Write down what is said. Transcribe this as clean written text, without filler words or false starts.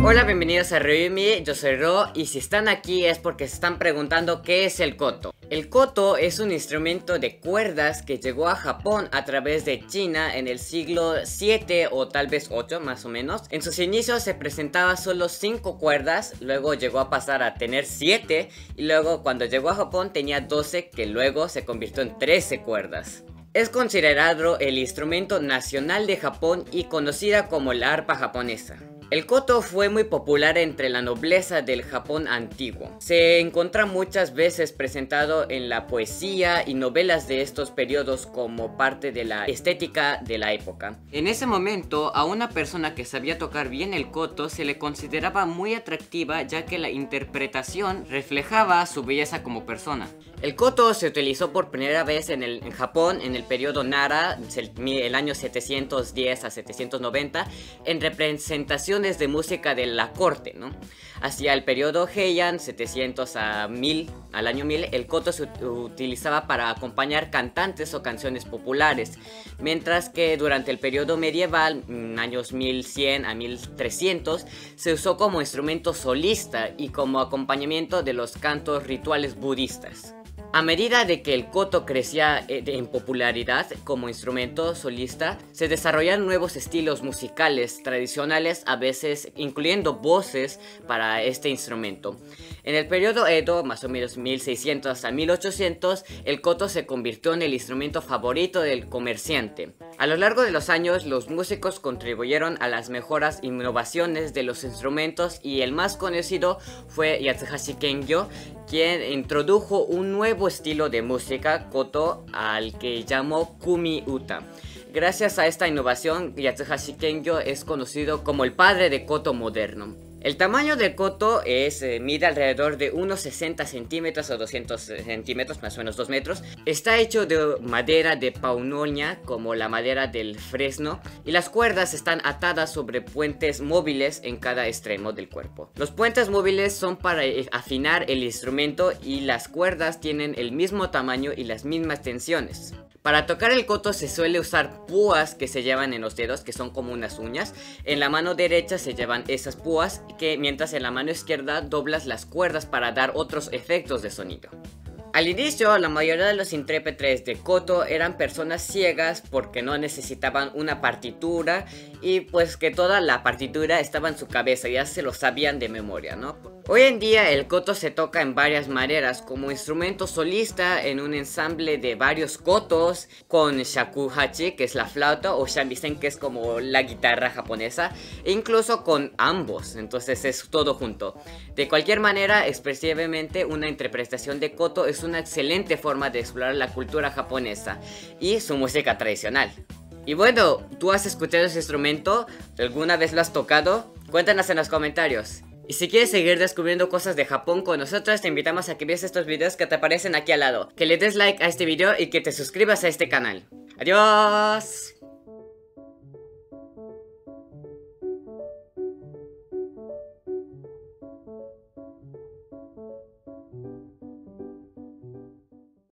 Hola, bienvenidos a Ryumi, yo soy Ro y si están aquí es porque se están preguntando qué es el koto. El koto es un instrumento de cuerdas que llegó a Japón a través de China en el siglo 7 o tal vez 8 más o menos. En sus inicios se presentaba solo 5 cuerdas, luego llegó a pasar a tener 7 y luego cuando llegó a Japón tenía 12 que luego se convirtió en 13 cuerdas. Es considerado el instrumento nacional de Japón y conocida como la arpa japonesa. El koto fue muy popular entre la nobleza del Japón antiguo. Se encuentra muchas veces presentado en la poesía y novelas de estos periodos como parte de la estética de la época. En ese momento, a una persona que sabía tocar bien el koto se le consideraba muy atractiva, ya que la interpretación reflejaba su belleza como persona. El koto se utilizó por primera vez en Japón en el periodo Nara, el año 710 a 790, en representaciones de música de la corte, ¿no? Hacia el periodo Heian, 700 a 1000, al año 1000, el koto se utilizaba para acompañar cantantes o canciones populares, mientras que durante el periodo medieval, años 1100 a 1300, se usó como instrumento solista y como acompañamiento de los cantos rituales budistas. A medida de que el koto crecía en popularidad como instrumento solista, se desarrollaron nuevos estilos musicales tradicionales, a veces incluyendo voces para este instrumento. En el periodo Edo, más o menos 1600 a 1800, el koto se convirtió en el instrumento favorito del comerciante. A lo largo de los años, los músicos contribuyeron a las mejoras e innovaciones de los instrumentos y el más conocido fue Yatsuhashi Kengyo, quien introdujo un nuevo estilo de música koto al que llamó Kumi Uta. Gracias a esta innovación, Yatsuhashi Kengyo es conocido como el padre de koto moderno. El tamaño del koto mide alrededor de unos 60 centímetros o 200 centímetros, más o menos 2 metros. Está hecho de madera de paunonia, como la madera del fresno, y las cuerdas están atadas sobre puentes móviles en cada extremo del cuerpo. Los puentes móviles son para afinar el instrumento y las cuerdas tienen el mismo tamaño y las mismas tensiones. Para tocar el koto se suele usar púas que se llevan en los dedos, que son como unas uñas. En la mano derecha se llevan esas púas, mientras en la mano izquierda doblas las cuerdas para dar otros efectos de sonido. Al inicio, la mayoría de los intérpretes de koto eran personas ciegas porque no necesitaban una partitura y pues que toda la partitura estaba en su cabeza, ya se lo sabían de memoria, ¿no? Hoy en día el koto se toca en varias maneras, como instrumento solista en un ensamble de varios kotos, con shakuhachi, que es la flauta, o shamisen, que es como la guitarra japonesa, e incluso con ambos, entonces es todo junto. De cualquier manera, expresivamente, una interpretación de koto es una excelente forma de explorar la cultura japonesa y su música tradicional. Y bueno, ¿tú has escuchado ese instrumento? ¿Alguna vez lo has tocado? Cuéntanos en los comentarios. Y si quieres seguir descubriendo cosas de Japón con nosotros, te invitamos a que veas estos videos que te aparecen aquí al lado, que le des like a este video y que te suscribas a este canal. ¡Adiós!